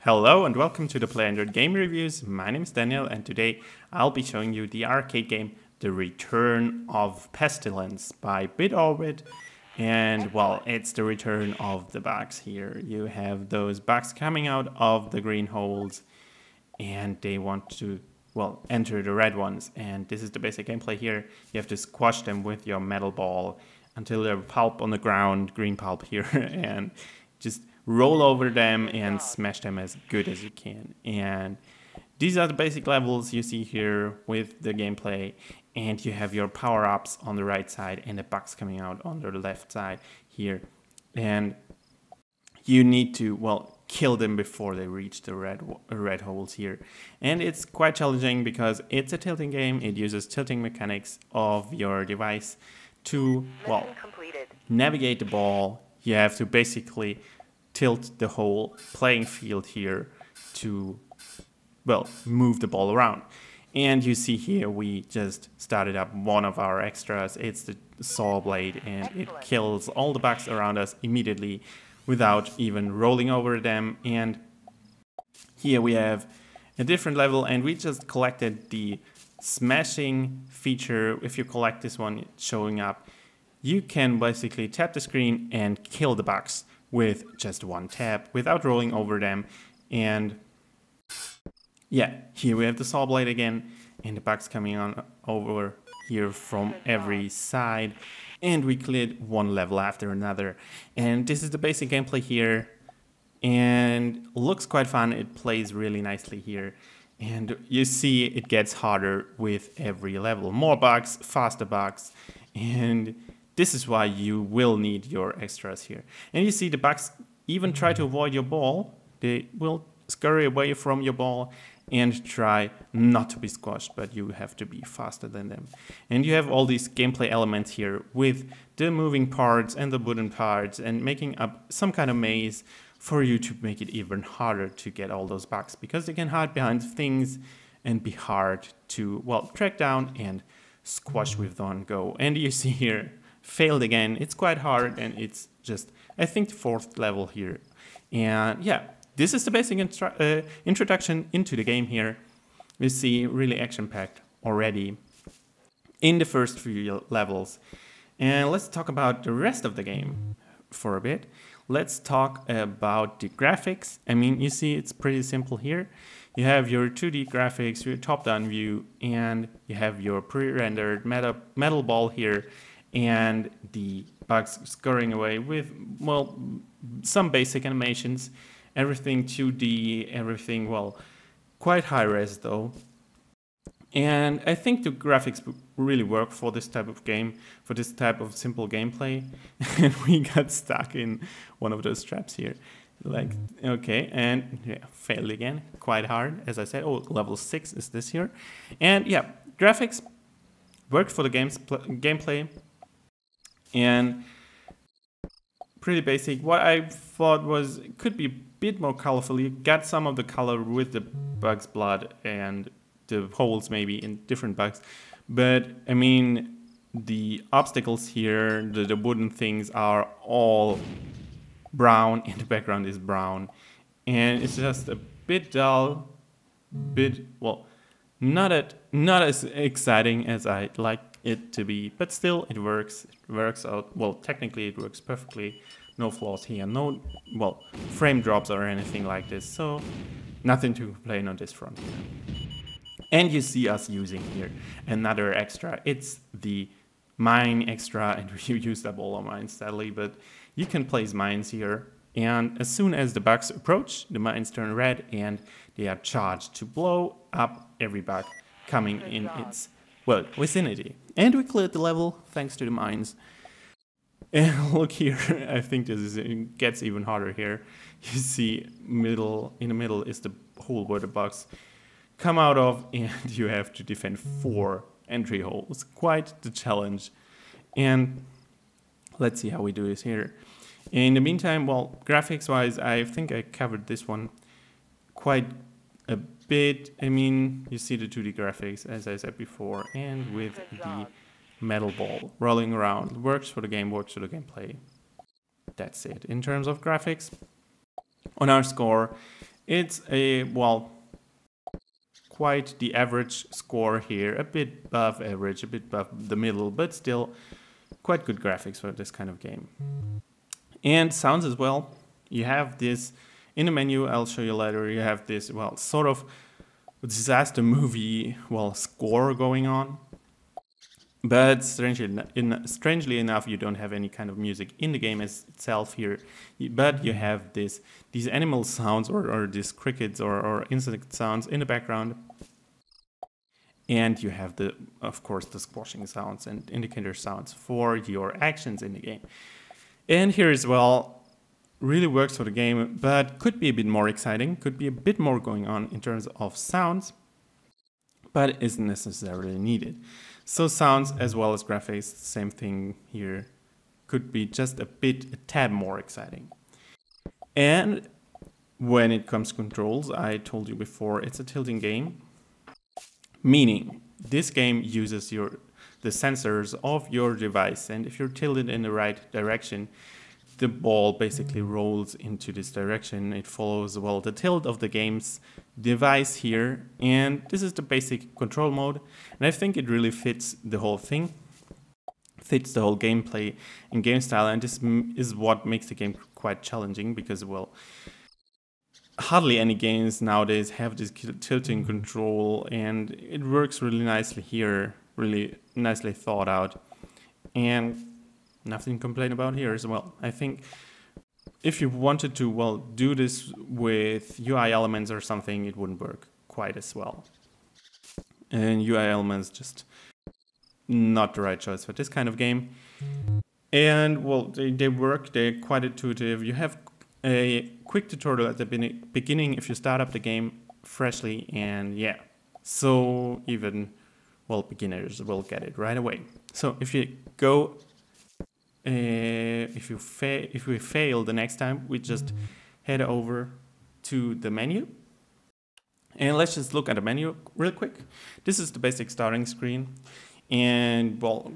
Hello and welcome to the Play Android Game Reviews. My name is Daniel and today I'll be showing you the arcade game The Return of Pestilence by BitOrbit. And well, it's the return of the bugs here. You have those bugs coming out of the green holes and they want to, well, enter the red ones. And this is the basic gameplay here. You have to squash them with your metal ball until they're pulp on the ground, green pulp here, and just roll over them and smash them as good as you can. And these are the basic levels you see here with the gameplay. And you have your power-ups on the right side and the bugs coming out on the left side here. And you need to, well, kill them before they reach the red holes here. And it's quite challenging because it's a tilting game. It uses tilting mechanics of your device to, well, navigate the ball. You have to basically tilt the whole playing field here to, well, move the ball around. And you see here we just started up one of our extras. It's the saw blade, and it kills all the bugs around us immediately without even rolling over them. And here we have a different level, and we just collected the smashing feature. If you collect this one, it's showing up. You can basically tap the screen and kill the bugs with just one tap without rolling over them. And yeah, here we have the saw blade again and the bugs coming on over here from every side. And we cleared one level after another. And this is the basic gameplay here. And looks quite fun. It plays really nicely here. And you see it gets harder with every level. More bugs, faster bugs. And this is why you will need your extras here. And you see the bugs even try to avoid your ball. They will scurry away from your ball and try not to be squashed, but you have to be faster than them. And you have all these gameplay elements here with the moving parts and the wooden parts and making up some kind of maze for you to make it even harder to get all those bugs, because they can hide behind things and be hard to, well, track down and squash with one go. And you see here, failed again. It's quite hard, and it's just, I think, the 4th level here. And yeah, this is the basic introduction into the game here. You see really action-packed already in the first few levels. And let's talk about the rest of the game for a bit. Let's talk about the graphics. I mean, you see it's pretty simple here. You have your 2D graphics, your top-down view, and you have your pre-rendered metal ball here, and the bugs scurrying away with, well, some basic animations. Everything 2D, everything, well, quite high res though. And I think the graphics really work for this type of game, for this type of simple gameplay. And we got stuck in one of those traps here. Like, okay, and yeah, failed again, quite hard, as I said. Oh, level 6 is this here. And yeah, graphics worked for the gameplay. And pretty basic. What I thought was it could be a bit more colorful. You got some of the color with the bug's blood and the holes maybe in different bugs. But I mean, the obstacles here, the wooden things are all brown and the background is brown. And it's just a bit dull, well, not as exciting as I'd like it to be, but still it works out. Well, technically it works perfectly. No flaws here, no, well, frame drops or anything like this, so nothing to complain on this front here. And you see us using here another extra. It's the mine extra, and we used up all our mines sadly, but you can place mines here, and as soon as the bugs approach, the mines turn red and they are charged to blow up every bug coming in its, well, vicinity. And we cleared the level thanks to the mines. And look here, I think it gets even harder here. You see in the middle is the hole where the bugs come out of, and you have to defend 4 entry holes. Quite the challenge. And let's see how we do this here. In the meantime, well, graphics wise, I think I covered this one quite a bit. I mean, you see the 2D graphics, as I said before, and with the metal ball rolling around. Works for the game, works for the gameplay. That's it. In terms of graphics, on our score, It's a, well, quite the average score here, a bit above average, a bit above the middle, but still quite good graphics for this kind of game. And sounds as well. You have this in the menu, I'll show you later, you have this, well, sort of disaster movie, well, score going on. But strangely enough, you don't have any kind of music in the game itself here, but you have these animal sounds or these crickets or insect sounds in the background. And you have of course, the squashing sounds and indicator sounds for your actions in the game. And here as well, really works for the game, but could be a bit more exciting, could be a bit more going on in terms of sounds, but isn't necessarily needed. So sounds as well as graphics, same thing here, could be just a tad more exciting. And when it comes to controls, I told you before, it's a tilting game, meaning this game uses the sensors of your device, and if you're tilted in the right direction, the ball basically rolls into this direction. It follows, well, the tilt of the game's device here, and this is the basic control mode, and I think it really fits the whole thing, fits the whole gameplay and game style, and this is what makes the game quite challenging, because, well, hardly any games nowadays have this tilting control, and it works really nicely here, really nicely thought out, and nothing to complain about here as well. I think if you wanted to, well, do this with UI elements or something, it wouldn't work quite as well. And UI elements just not the right choice for this kind of game. And, well, they work, they're quite intuitive. You have a quick tutorial at the beginning if you start up the game freshly, and yeah, so even, well, beginners will get it right away. So if you go if we fail the next time, we just head over to the menu, and let's just look at the menu real quick. This is the basic starting screen, and, well,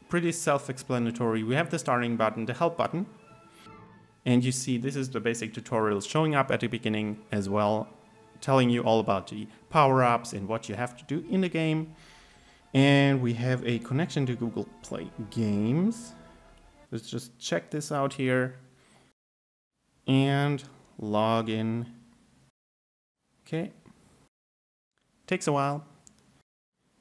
pretty self-explanatory. We have the starting button, the help button, and you see this is the basic tutorial showing up at the beginning as well, telling you all about the power-ups and what you have to do in the game. And we have a connection to Google Play Games. Let's just check this out here and log in. Okay, takes a while.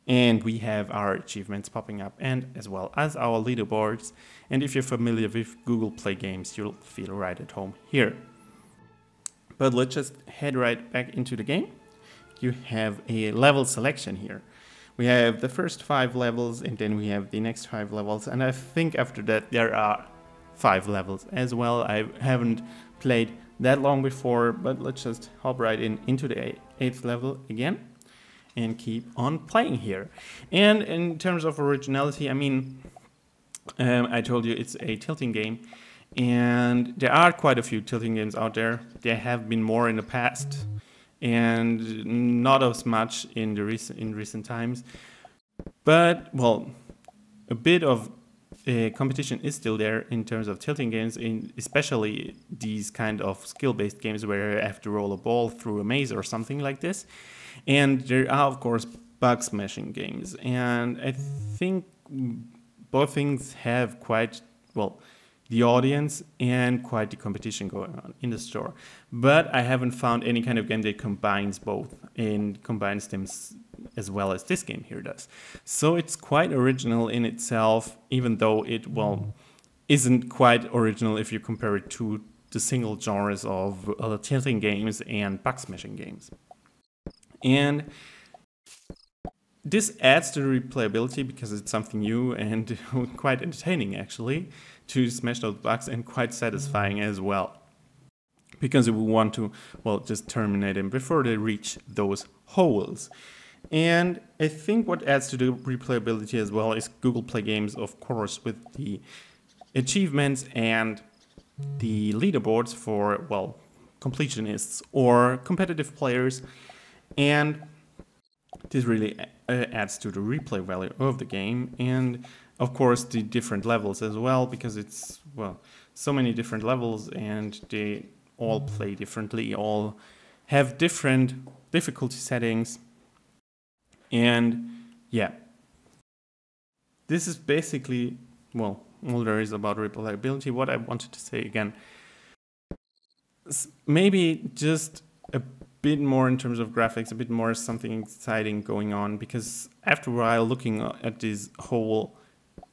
And we have our achievements popping up, and as well as our leaderboards. And if you're familiar with Google Play Games, you'll feel right at home here. But let's just head right back into the game. You have a level selection here. We have the first 5 levels, and then we have the next 5 levels, and I think after that there are 5 levels as well. I haven't played that long before, but let's just hop right into the 8th level again and keep on playing here. And in terms of originality, I mean, I told you it's a tilting game, and there are quite a few tilting games out there. There have been more in the past, and not as much in recent times. But, well, a bit of competition is still there in terms of tilting games, especially these kind of skill-based games where you have to roll a ball through a maze or something like this. And there are, of course, bug smashing games, and I think both things have quite, well, the audience and quite the competition going on in the store. But I haven't found any kind of game that combines both and combines them as well as this game here does. So it's quite original in itself, even though it, well, isn't quite original if you compare it to the single genres of tilting games and bug smashing games. And this adds to the replayability because it's something new and quite entertaining, actually, to smash those bugs, and quite satisfying as well, because we want to, well, just terminate them before they reach those holes. And I think what adds to the replayability as well is Google Play Games, of course, with the achievements and the leaderboards for, well, completionists or competitive players. And this really adds to the replay value of the game, and of course the different levels as well, because it's, well, so many different levels and they all play differently, all have different difficulty settings. And yeah, this is basically, well, all there is about replayability. What I wanted to say again, maybe just a bit more in terms of graphics, a bit more something exciting going on, because after a while looking at this whole,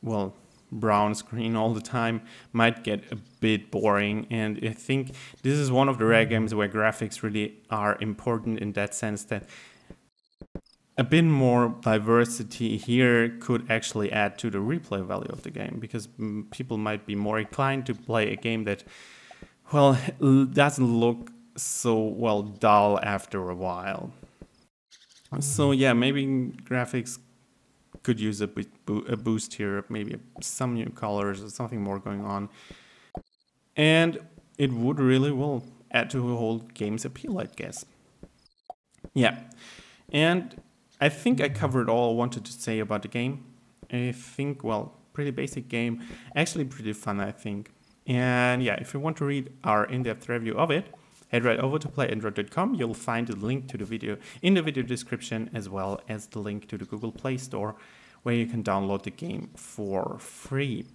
well, brown screen all the time might get a bit boring. And I think this is one of the rare games where graphics really are important, in that sense that a bit more diversity here could actually add to the replay value of the game, because people might be more inclined to play a game that, well, doesn't look so, well, dull after a while. So yeah, maybe graphics could use a boost here, maybe some new colors or something more going on. And it would really, well, add to the whole game's appeal, I guess. Yeah, and I think I covered all I wanted to say about the game. I think, well, pretty basic game, actually pretty fun, I think. And yeah, if you want to read our in-depth review of it, head right over to playandroid.com. You'll find the link to the video in the video description, as well as the link to the Google Play Store, where you can download the game for free.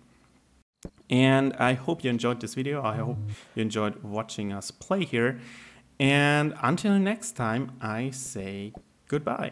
And I hope you enjoyed this video. I hope you enjoyed watching us play here. And until next time, I say goodbye.